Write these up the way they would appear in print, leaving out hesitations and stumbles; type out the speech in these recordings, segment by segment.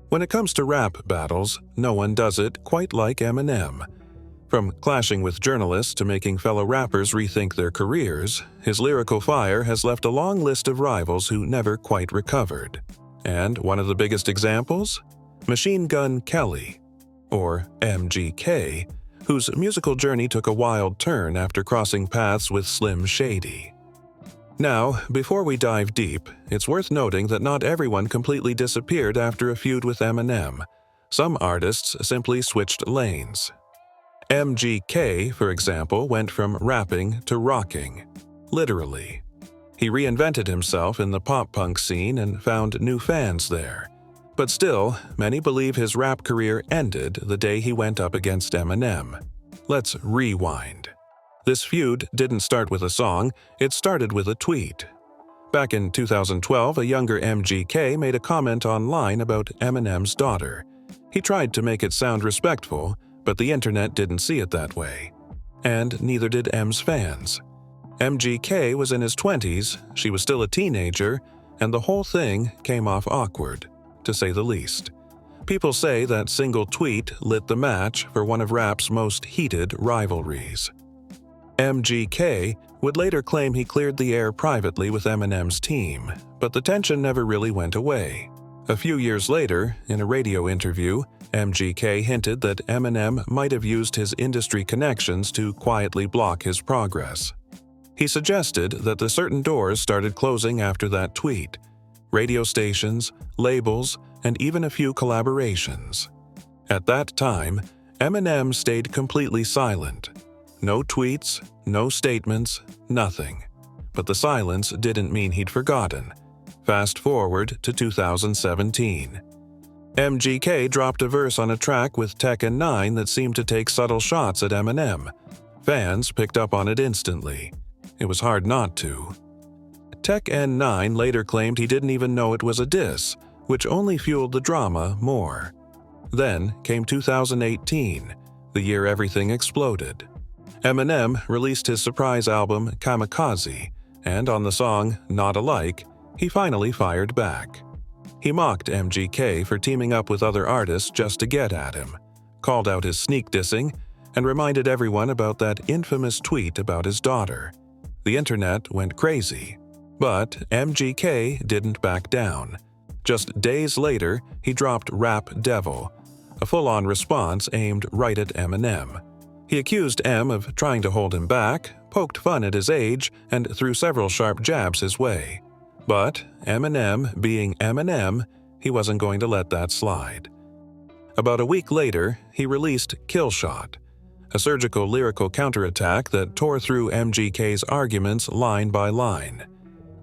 When it comes to rap battles, no one does it quite like Eminem. From clashing with journalists to making fellow rappers rethink their careers, his lyrical fire has left a long list of rivals who never quite recovered. And one of the biggest examples? Machine Gun Kelly, or MGK, whose musical journey took a wild turn after crossing paths with Slim Shady. Now, before we dive deep, it's worth noting that not everyone completely disappeared after a feud with Eminem. Some artists simply switched lanes. MGK, for example, went from rapping to rocking, literally. He reinvented himself in the pop-punk scene and found new fans there. But still, many believe his rap career ended the day he went up against Eminem. Let's rewind. This feud didn't start with a song, it started with a tweet. Back in 2012, a younger MGK made a comment online about Eminem's daughter. He tried to make it sound respectful, but the internet didn't see it that way. And neither did M's fans. MGK was in his 20s, she was still a teenager, and the whole thing came off awkward, to say the least. People say that single tweet lit the match for one of rap's most heated rivalries. MGK would later claim he cleared the air privately with Eminem's team, but the tension never really went away. A few years later, in a radio interview, MGK hinted that Eminem might have used his industry connections to quietly block his progress. He suggested that the certain doors started closing after that tweet: radio stations, labels, and even a few collaborations. At that time, Eminem stayed completely silent. No tweets, no statements, nothing. But the silence didn't mean he'd forgotten. Fast forward to 2017. MGK dropped a verse on a track with Tech and 9 that seemed to take subtle shots at Eminem. Fans picked up on it instantly. It was hard not to. Tech and 9 later claimed he didn't even know it was a diss, which only fueled the drama more. Then came 2018, the year everything exploded. Eminem released his surprise album Kamikaze, and on the song Not Alike, he finally fired back. He mocked MGK for teaming up with other artists just to get at him, called out his sneak dissing, and reminded everyone about that infamous tweet about his daughter. The internet went crazy. But MGK didn't back down. Just days later, he dropped Rap Devil, a full-on response aimed right at Eminem. He accused M of trying to hold him back, poked fun at his age, and threw several sharp jabs his way. But Eminem being Eminem, he wasn't going to let that slide. About a week later, he released Killshot, a surgical lyrical counterattack that tore through MGK's arguments line by line.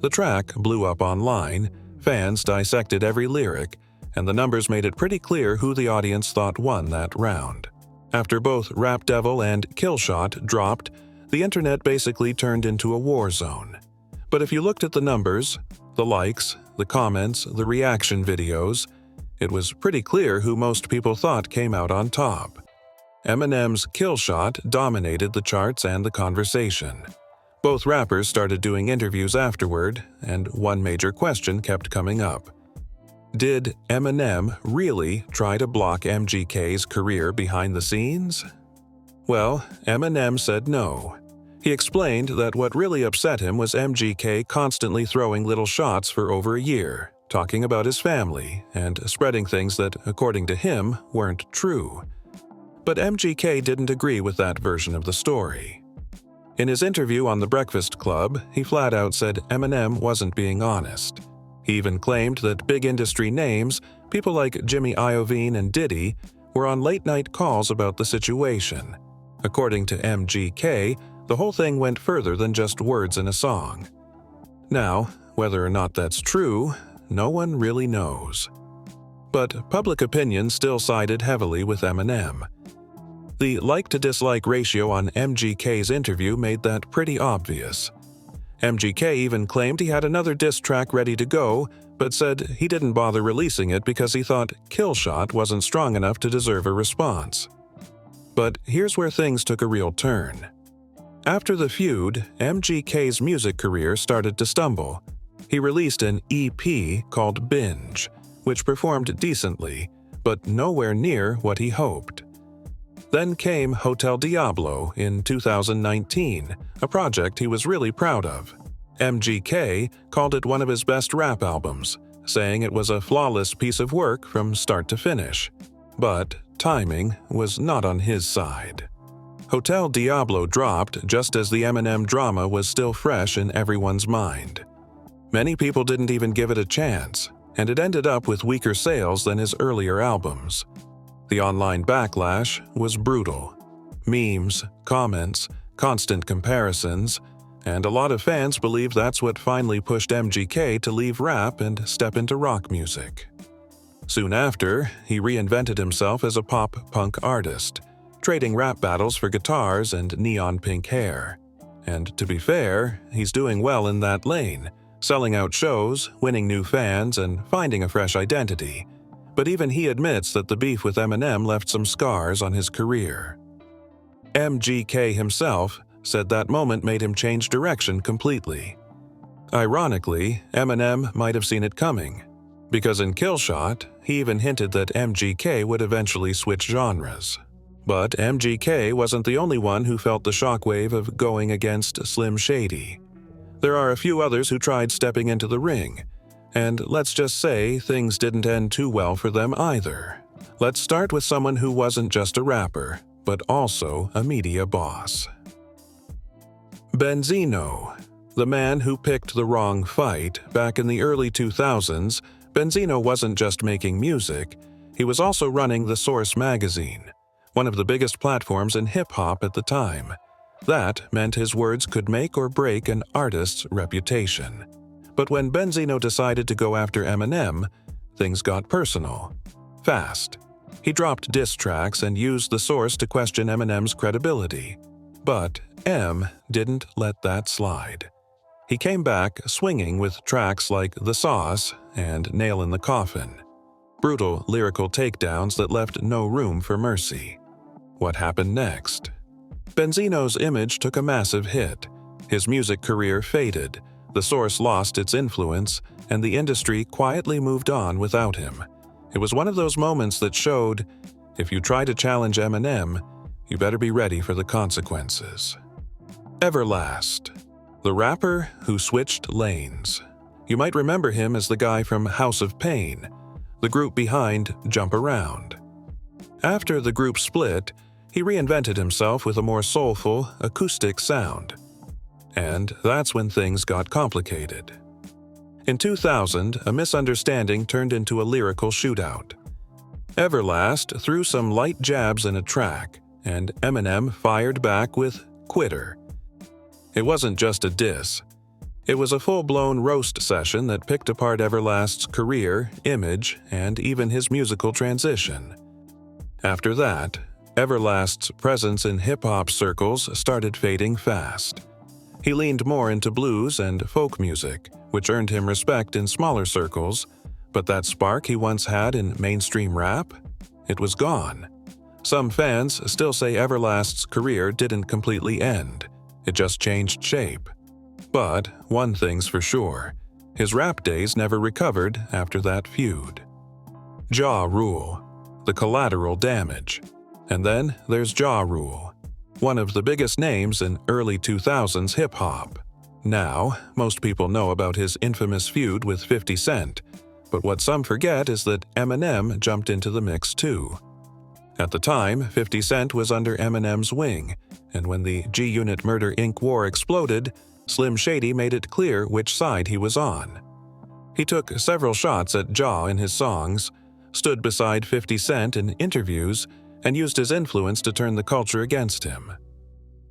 The track blew up online, fans dissected every lyric, and the numbers made it pretty clear who the audience thought won that round. After both Rap Devil and Killshot dropped, the internet basically turned into a war zone. But if you looked at the numbers, the likes, the comments, the reaction videos, it was pretty clear who most people thought came out on top. Eminem's Killshot dominated the charts and the conversation. Both rappers started doing interviews afterward, and one major question kept coming up. Did Eminem really try to block MGK's career behind the scenes? Well, Eminem said no. He explained that what really upset him was MGK constantly throwing little shots for over a year, talking about his family, and spreading things that, according to him, weren't true. But MGK didn't agree with that version of the story. In his interview on The Breakfast Club, he flat out said Eminem wasn't being honest. He even claimed that big industry names, people like Jimmy Iovine and Diddy, were on late-night calls about the situation. According to MGK, the whole thing went further than just words in a song. Now, whether or not that's true, no one really knows. But public opinion still sided heavily with Eminem. The like-to-dislike ratio on MGK's interview made that pretty obvious. MGK even claimed he had another diss track ready to go, but said he didn't bother releasing it because he thought Killshot wasn't strong enough to deserve a response. But here's where things took a real turn. After the feud, MGK's music career started to stumble. He released an EP called Binge, which performed decently, but nowhere near what he hoped. Then came Hotel Diablo in 2019, a project he was really proud of. MGK called it one of his best rap albums, saying it was a flawless piece of work from start to finish. But timing was not on his side. Hotel Diablo dropped just as the Eminem drama was still fresh in everyone's mind. Many people didn't even give it a chance, and it ended up with weaker sales than his earlier albums. The online backlash was brutal. Memes, comments, constant comparisons, and a lot of fans believe that's what finally pushed MGK to leave rap and step into rock music. Soon after, he reinvented himself as a pop-punk artist, trading rap battles for guitars and neon pink hair. And to be fair, he's doing well in that lane, selling out shows, winning new fans, and finding a fresh identity. But even he admits that the beef with Eminem left some scars on his career. MGK himself said that moment made him change direction completely. Ironically, Eminem might have seen it coming, because in Killshot, he even hinted that MGK would eventually switch genres. But MGK wasn't the only one who felt the shockwave of going against Slim Shady. There are a few others who tried stepping into the ring, and let's just say things didn't end too well for them either. Let's start with someone who wasn't just a rapper, but also a media boss. Benzino. The man who picked the wrong fight back in the early 2000s, Benzino wasn't just making music, he was also running The Source magazine, one of the biggest platforms in hip-hop at the time. That meant his words could make or break an artist's reputation. But when Benzino decided to go after Eminem, things got personal. Fast. He dropped diss tracks and used The Source to question Eminem's credibility. But M didn't let that slide. He came back swinging with tracks like The Sauce and Nail in the Coffin. Brutal lyrical takedowns that left no room for mercy. What happened next? Benzino's image took a massive hit. His music career faded, The Source lost its influence, and the industry quietly moved on without him. It was one of those moments that showed, if you try to challenge Eminem, you better be ready for the consequences. Everlast. The rapper who switched lanes. You might remember him as the guy from House of Pain, the group behind Jump Around. After the group split, he reinvented himself with a more soulful, acoustic sound. And that's when things got complicated. In 2000, a misunderstanding turned into a lyrical shootout. Everlast threw some light jabs in a track, and Eminem fired back with Quitter. It wasn't just a diss. It was a full-blown roast session that picked apart Everlast's career, image, and even his musical transition. After that, Everlast's presence in hip-hop circles started fading fast. He leaned more into blues and folk music, which earned him respect in smaller circles, but that spark he once had in mainstream rap? It was gone. Some fans still say Everlast's career didn't completely end, it just changed shape. But one thing's for sure, his rap days never recovered after that feud. Ja Rule, the collateral damage. And then there's Ja Rule, one of the biggest names in early 2000s hip-hop. Now, most people know about his infamous feud with 50 Cent, but what some forget is that Eminem jumped into the mix too. At the time, 50 Cent was under Eminem's wing, and when the G-Unit Murder Inc. war exploded, Slim Shady made it clear which side he was on. He took several shots at Ja in his songs, stood beside 50 Cent in interviews, and used his influence to turn the culture against him.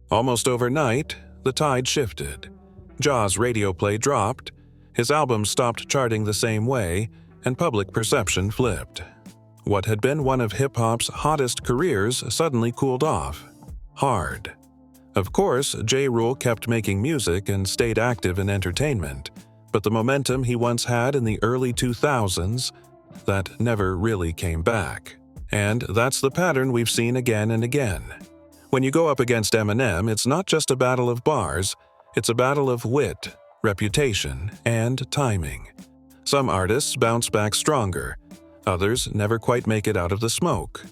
Almost overnight, the tide shifted. Ja's radio play dropped, his albums stopped charting the same way, and public perception flipped. What had been one of hip-hop's hottest careers suddenly cooled off. Hard. Of course, Ja Rule kept making music and stayed active in entertainment, but the momentum he once had in the early 2000s, that never really came back. And that's the pattern we've seen again and again. When you go up against Eminem, it's not just a battle of bars, it's a battle of wit, reputation, and timing. Some artists bounce back stronger, Others never quite make it out of the smoke.